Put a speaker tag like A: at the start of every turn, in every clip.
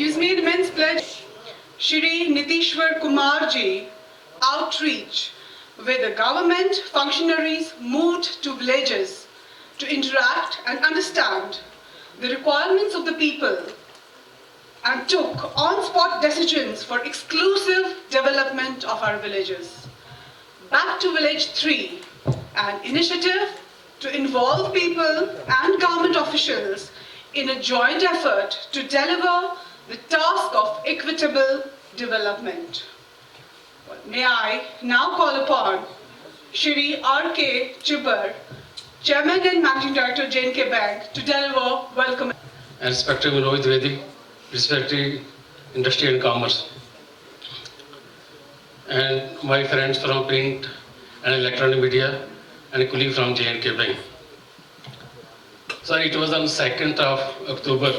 A: gives me immense pleasure. Shri Nitishwar Kumar ji, outreach, where the government functionaries moved to villages to interact and understand the requirements of the people and took on-spot decisions for exclusive development of our villages. Back to Village 3, an initiative to involve people and government officials in a joint effort to deliver the task of equitable development. May I now call upon Shri R.K. Chibbar, Chairman and Managing Director, J&K Bank, to deliver welcome.
B: Respected Manoj Dwivedi, respected industry and commerce, and my friends from print and electronic media, and a colleague from J&K Bank. So it was on 2nd of October,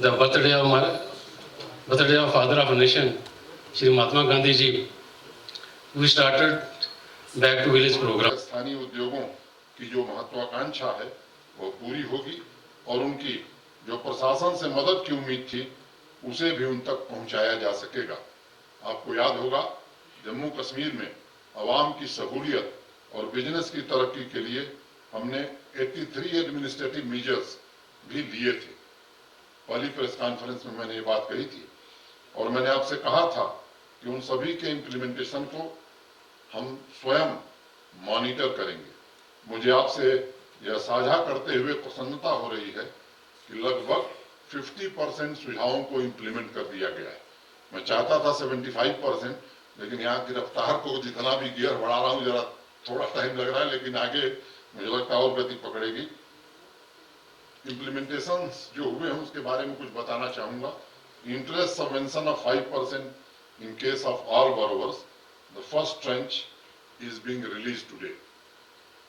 B: the birthday of Father of a Nation, Shri Mahatma Gandhi ji. We started back to village program.
C: स्थानीय उद्योगों की जो महत्वाकांक्षा है वो पूरी होगी और उनकी जो प्रशासन से मदद की उम्मीद थी उसे भी उन तक पहुंचाया जा सकेगा। आपको याद होगा जम्मू कश्मीर में आवाम की सहूलियत और बिजनेस की तरक्की के लिए हमने 83 एडमिनिस्ट्रेटिव मेजर्स भी लिए थे। पहली प्रेस कॉन्फ्रेंस में मैंने ये बात कही थी और मैंने आपसे कहा था कि उन सभी के इम्प्लीमेंटेशन को हम स्वयं मॉनिटर करेंगे। मुझे आपसे यह साझा करते हुए प्रसन्नता हो रही है कि लगभग 50% सुझावों को इम्प्लीमेंट कर दिया गया है। मैं चाहता था 75%, लेकिन यहाँ की रफ्तार को जितना भी गियर बढ़ा रहा हूँ जरा थोड़ा टाइम लग रहा है, लेकिन आगे मुझे लगता है और गति पकड़ेगी। इम्प्लीमेंटेशन जो हुए हैं उसके बारे में कुछ बताना चाहूंगा। Interest subvention of 5% in case of all borrowers. The first tranche is being released today.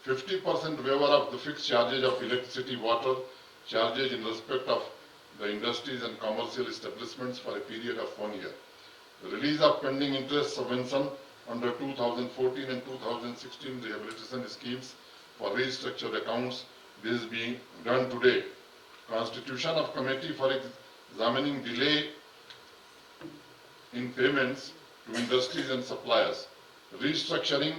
C: 50% waiver of the fixed charges of electricity, water charges in respect of the industries and commercial establishments for a period of 1 year. The release of pending interest subvention under 2014 and 2016 rehabilitation schemes for restructured accounts. This is being done today. Constitution of committee for examining delay in payments to industries and suppliers. Restructuring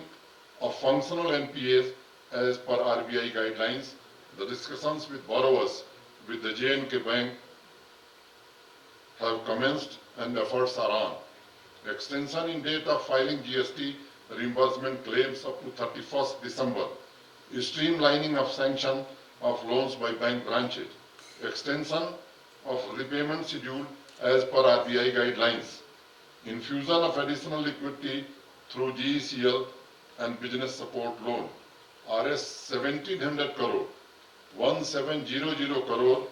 C: of functional NPAs as per RBI guidelines. The discussions with borrowers with the J&K Bank have commenced and efforts are on. Extension in date of filing GST reimbursement claims up to 31st December. Streamlining of sanction of loans by bank branches. Extension of repayment schedule as per RBI guidelines. Infusion of additional liquidity through GECL and business support loan. RS 1700 crore, 1700 crore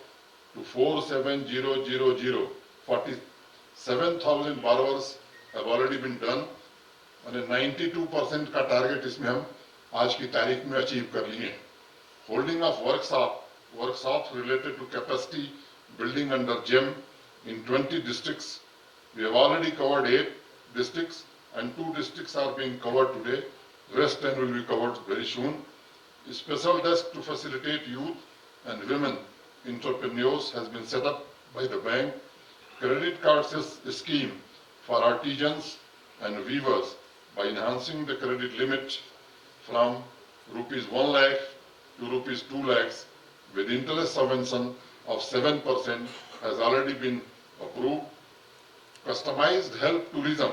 C: to 47000. 47,000 borrowers have already been done and a 92% का target इसमें हम आज की तारीख में achieve कर लिए हैं। Holding of workshops related to capacity building under GEM in 20 districts. We have already covered 8 districts and 2 districts are being covered today. Rest 10 will be covered very soon. A special desk to facilitate youth and women entrepreneurs has been set up by the bank. Credit card scheme for artisans and weavers by enhancing the credit limit from rupees 1 lakh to rupees 2 lakhs with interest subvention of 7% has already been approved. Customized health tourism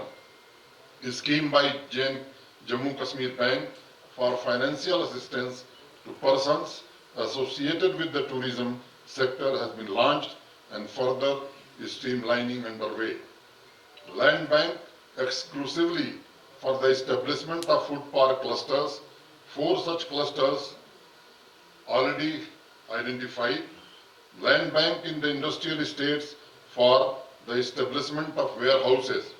C: scheme by Jammu Kashmir Bank for financial assistance to persons associated with the tourism sector has been launched and further streamlining underway. Land Bank exclusively for the establishment of food park clusters. 4 such clusters already identified. Land Bank in the industrial estates for the establishment of warehouses.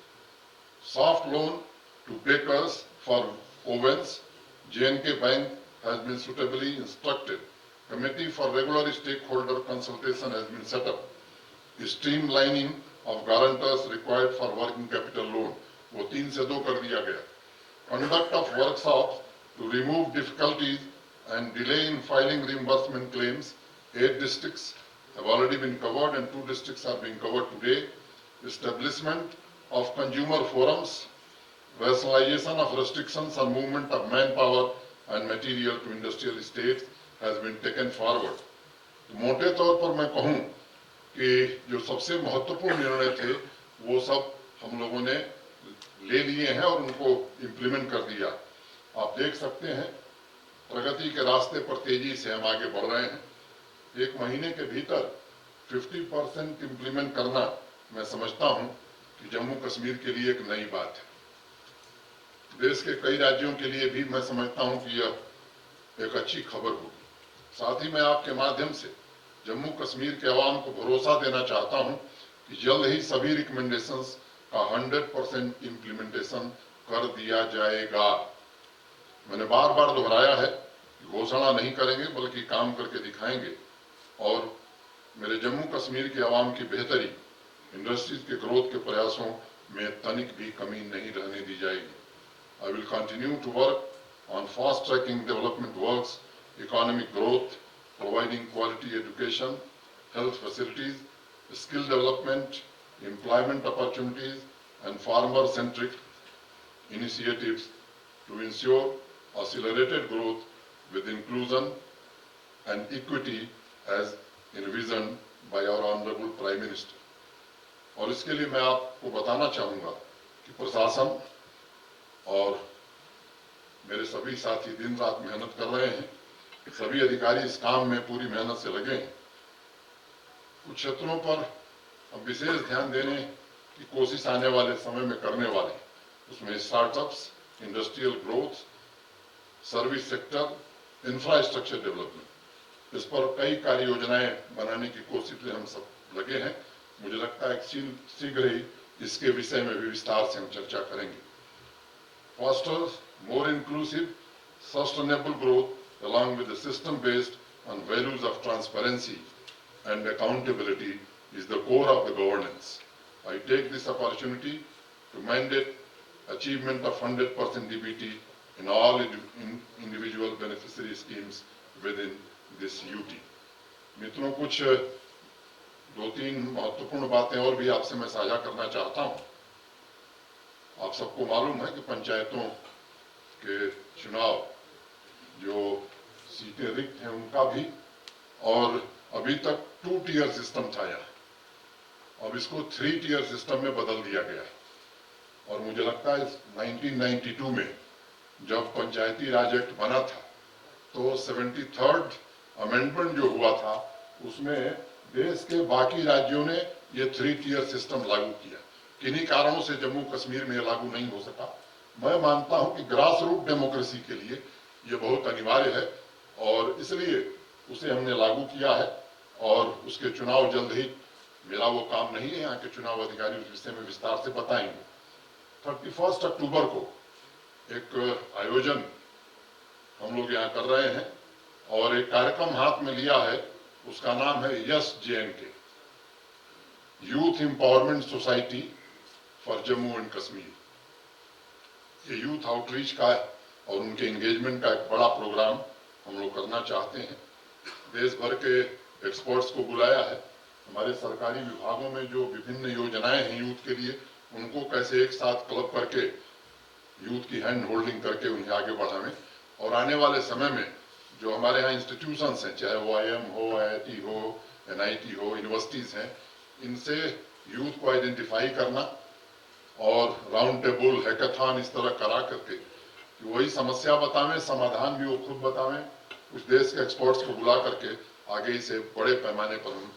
C: Soft loan to bakers for ovens. J&K Bank has been suitably instructed. Committee for regular stakeholder consultation has been set up. Streamlining of guarantors required for working capital loan. वो 3 से 2 कर दिया गया. Conduct of workshops to remove difficulties and delay in filing reimbursement claims. 8 districts have already been covered and 2 districts are being covered today. Establishment of consumer forums, rationalization of restrictions on movement of manpower and material to industrial estates has been taken forward. तो मोटे तौर पर मैं कहूं कि जो सबसे महत्वपूर्ण निर्णय थे वो सब हम लोगों ने ले लिए हैं और उनको इम्प्लीमेंट कर दिया। आप देख सकते हैं प्रगति के रास्ते पर तेजी से हम आगे बढ़ रहे हैं। एक महीने के भीतर 50% इम्प्लीमेंट करना मैं समझता हूं कि जम्मू कश्मीर के लिए एक नई बात है। देश के कई राज्यों के लिए भी मैं समझता हूं कि यह एक अच्छी खबर होगी। साथ ही मैं आपके माध्यम से जम्मू कश्मीर के अवाम को भरोसा देना चाहता हूं कि जल्द ही सभी रिकमेंडेशंस का 100% इम्प्लीमेंटेशन कर दिया जाएगा। मैंने बार बार दोहराया है कि घोषणा नहीं करेंगे बल्कि काम करके दिखाएंगे और मेरे जम्मू कश्मीर के अवाम की बेहतरी, इंडस्ट्रीज के ग्रोथ के प्रयासों में तनिक भी कमी नहीं रहने दी जाएगी। I will continue to work on fast tracking development works, economic growth, providing quality education, health facilities, skill development, employment opportunities, and farmer-centric initiatives to ensure accelerated growth with inclusion and equity as envisioned by our Honorable Prime Minister. और इसके लिए मैं आपको बताना चाहूँगा कि प्रशासन और मेरे सभी साथी दिन रात मेहनत कर रहे हैं। सभी अधिकारी इस काम में पूरी मेहनत से लगे हैं। कुछ क्षेत्रों पर अब विशेष ध्यान देने की कोशिश आने वाले समय में करने वाले, उसमें startups, industrial growth, service sector, infrastructure development, इस पर कई कार्य योजनाएं बनाने की कोशिश में हम सब लगे हैं। मुझे लगता है कि शीघ्र ही इसके विषय में भी विस्तार से हम चर्चा करेंगे। Foster more inclusive, sustainable growth along with the system based on values of transparency and accountability is the core of the governance. I take this opportunity to mandate achievement of 100% DBT in all individual beneficiary schemes within this UT. मित्रों, कुछ 2-3 महत्वपूर्ण बातें और भी आपसे मैं साझा करना चाहता हूं। आप सबको मालूम है कि पंचायतों के चुनाव जो सीटें रिक्त हैं उनका भी, और अभी तक 2 टियर सिस्टम था यहाँ, अब इसको 3 टियर सिस्टम में बदल दिया गया। और मुझे लगता है 1992 में जब पंचायती राज एक्ट बना था तो 73rd अमेंडमेंट जो हुआ था उसमें देश के बाकी राज्यों ने ये 3 टियर सिस्टम लागू किया। किन्हीं कारणों से जम्मू कश्मीर में लागू नहीं हो सका। मैं मानता हूं कि ग्रास रूट डेमोक्रेसी के लिए ये बहुत अनिवार्य है और इसलिए उसे हमने लागू किया है और उसके चुनाव जल्द ही, मेरा वो काम नहीं है, यहाँ के चुनाव अधिकारी उस विषय में विस्तार से बताएंगे। 31 अक्टूबर को एक आयोजन हम लोग यहाँ कर रहे हैं और एक कार्यक्रम हाथ में लिया है, उसका नाम है yes JNK, youth empowerment society for Jammu and Kashmir. ये यूथ आउटरीच का और उनके एंगेजमेंट का एक बड़ा प्रोग्राम हम लोग करना चाहते हैं। देश भर के एक्सपर्ट्स को बुलाया है। हमारे सरकारी विभागों में जो विभिन्न योजनाएं हैं यूथ के लिए, उनको कैसे एक साथ क्लब करके यूथ की हैंड होल्डिंग करके उन्हें आगे बढ़ावें। और आने वाले समय में जो हमारे यहाँ इंस्टीट्यूशंस हैं, चाहे वो IIM हो, IIT हो, NIT हो, यूनिवर्सिटीज हैं, इनसे यूथ को आइडेंटिफाई करना और राउंड टेबल, हैकाथॉन इस तरह करा करके कि वही समस्या बतावें, समाधान भी वो खुद बतावें, उस देश के एक्सपर्ट्स को बुला करके आगे इसे बड़े पैमाने पर हम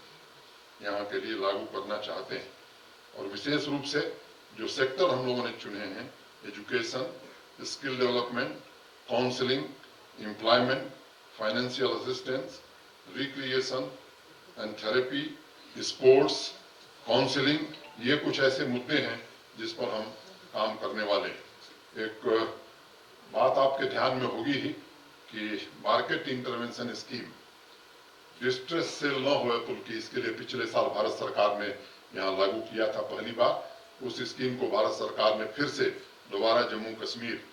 C: यहाँ के लिए लागू करना चाहते हैं। और विशेष रूप से जो सेक्टर हम लोगों ने चुने हैं, education, skill development, counselling, employment, financial assistance, recreation and therapy, sports, counselling, ये कुछ ऐसे मुद्दे हैं जिस पर हम काम करने वाले हैं। एक बात आपके ध्यान में होगी ही कि market intervention scheme distress cell न हो बल्कि इसके लिए पिछले साल भारत सरकार ने यहाँ लागू किया था पहली बार। उस स्कीम को भारत सरकार ने फिर से दोबारा जम्मू कश्मीर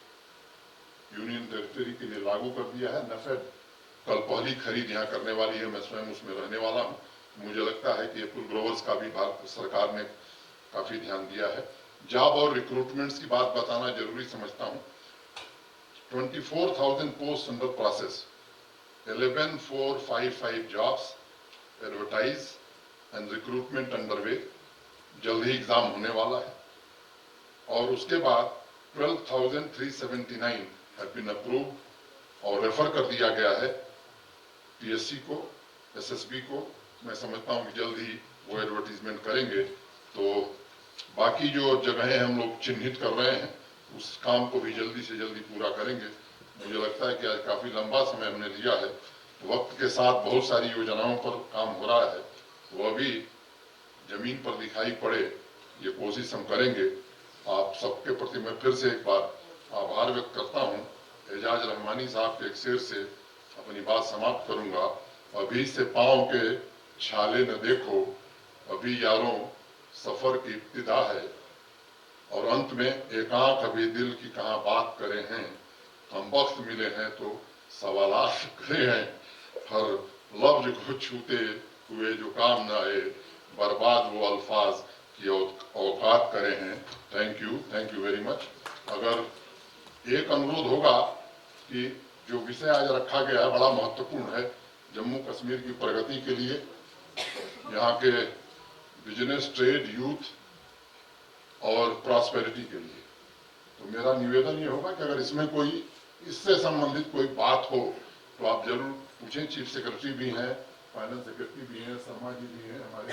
C: यूनियन टेरिटरी के लिए लागू कर दिया है। नफेड कल पहली खरीद यहाँ करने वाली है, मैं स्वयं उसमें रहने वाला हूँ मुझे लगता है कि एप्पल ग्रोवर्स का भी भारत सरकार ने काफी ध्यान दिया है। जॉब और रिक्रूटमेंट्स की बात बताना जरूरी समझता हूँ। 24,000 post under process, 11,455 jobs advertise and recruitment underway, जल्द ही एग्जाम होने वाला है। और उसके बाद 12,379 हैव बीन अप्रूव्ड और रेफर कर दिया गया है पीएससी को, एसएसबी को। मैं समझता हूं कि जल्द ही वो एडवर्टीजमेंट करेंगे, तो बाकी जो जगहें हम लोग चिन्हित कर रहे हैं उस काम को भी जल्दी से जल्दी पूरा करेंगे। मुझे लगता है कि आज काफी लंबा समय हमने लिया है, वक्त के साथ बहुत सारी योजनाओं पर काम हो रहा है, वो अभी जमीन पर दिखाई पड़े ये कोशिश हम करेंगे। आप सबके प्रति मैं फिर से एक बार आभार व्यक्त करता हूँ। एजाज रहमानी साहब के एक शेर से अपनी बात समाप्त करूंगा। अभी से पांव के छाले न देखो, अभी यारों सफर की इब्तिदा है। और अंत में एक आंख अभी दिल की कहाँ बात करे हैं, हम वक्त मिले हैं तो सवालात करे हैं। हर लफ्ज को छूते हुए जो काम न आए, बर्बाद वो अल्फाज की औकात करे हैं। Thank you very much. अगर एक अनुरोध होगा कि जो विषय आज रखा गया है बड़ा महत्वपूर्ण है, जम्मू कश्मीर की प्रगति के लिए, यहाँ के बिजनेस, ट्रेड, यूथ और प्रॉस्पेरिटी के लिए, तो मेरा निवेदन ये होगा कि अगर इसमें कोई इससे संबंधित कोई बात हो तो आप जरूर पूछें। चीफ सेक्रेटरी भी हैं, फाइनेंस सेक्रेटरी भी हैं, शर्मा जी भी हैं, हमारे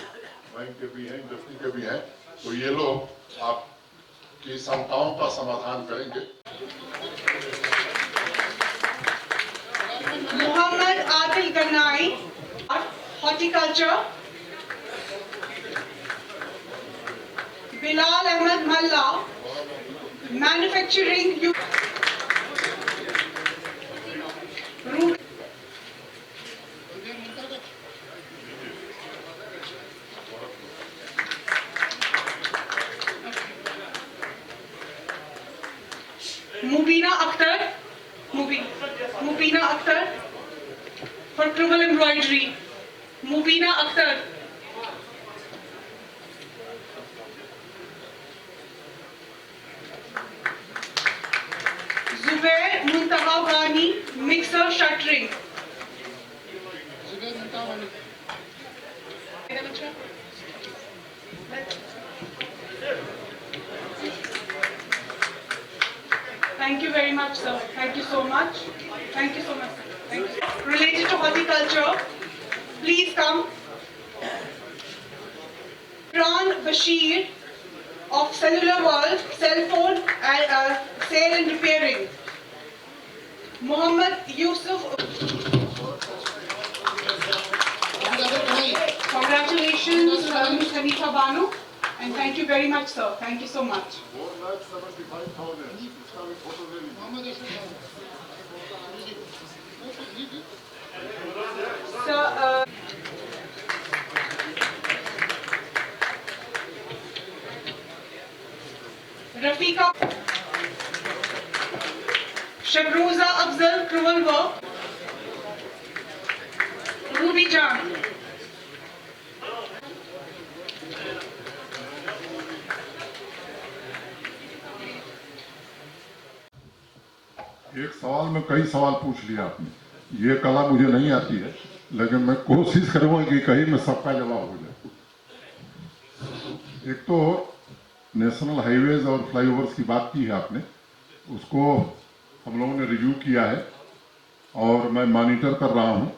C: बैंक के भी हैं, इंडस्ट्री के भी हैं, तो ये लोग आपकी शंकाओं का समाधान करेंगे।
A: Mohammad Adil Ganai, horticulture. Bilal Ahmad Malla, manufacturing. Mubina Akhtar, Mubina Akhtar for crewel embroidery. Mubina Akhtar. Zubair Muntaha Wani, mixer shuttering. Thank you very much, sir. Thank you so much. Thank you so much, sir. Thank you. Related to horticulture, please come. Ran Bashir of Cellular World, cell phone sale and repairing. Muhammad Yusuf. Congratulations, Ms. Hanifa Banu, and thank you very much, sir. Thank you so much.
C: 4,75,000 इसका भी photo ले लीजिए।
A: Sir, Rafika Shabruza Afzal, Cruel Work. Ruby Jan.
C: एक सवाल में कई सवाल पूछ लिया आपने। ये कला मुझे नहीं आती है, लेकिन मैं कोशिश करूंगा कि कहीं में सबका जवाब हो जाए। एक तो नेशनल हाईवेज और फ्लाईओवर्स की बात की है आपने, उसको हम लोगों ने रिव्यू किया है और मैं मॉनिटर कर रहा हूं।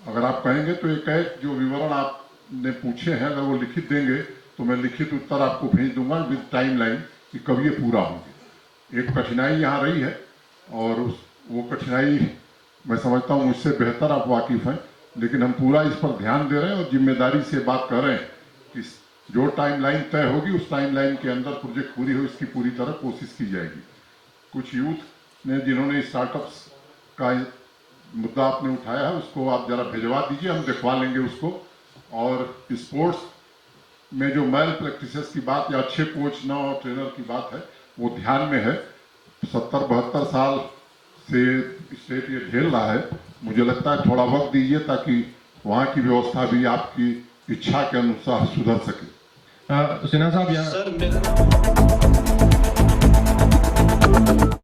C: अगर आप कहेंगे तो एक जो विवरण आपने पूछे हैं अगर वो लिखित देंगे तो मैं लिखित उत्तर आपको भेज दूंगा विद टाइमलाइन कि कब ये पूरा होंगे। एक कठिनाई यहाँ रही है और वो कठिनाई मैं समझता हूँ मुझसे बेहतर आप वाकिफ हैं, लेकिन हम पूरा इस पर ध्यान दे रहे हैं और जिम्मेदारी से बात कर रहे हैं कि जो टाइमलाइन तय होगी उस टाइमलाइन के अंदर प्रोजेक्ट पूरी हो इसकी पूरी तरह कोशिश की जाएगी। कुछ यूथ ने जिन्होंने स्टार्टअप्स का मुद्दा आपने उठाया है उसको आप जरा भिजवा दीजिए, हम दिखवा लेंगे उसको। और स्पोर्ट्स में जो मैल प्रैक्टिसेस की बात या अच्छे कोच न और ट्रेनर की बात है वो ध्यान में है। 70-72 साल से स्टेट ये झेल रहा है, मुझे लगता है थोड़ा वक्त दीजिए ताकि वहाँ की व्यवस्था भी आपकी इच्छा के अनुसार सुधर सके।
D: सिन्हा साहब यहाँ
E: सर मेरा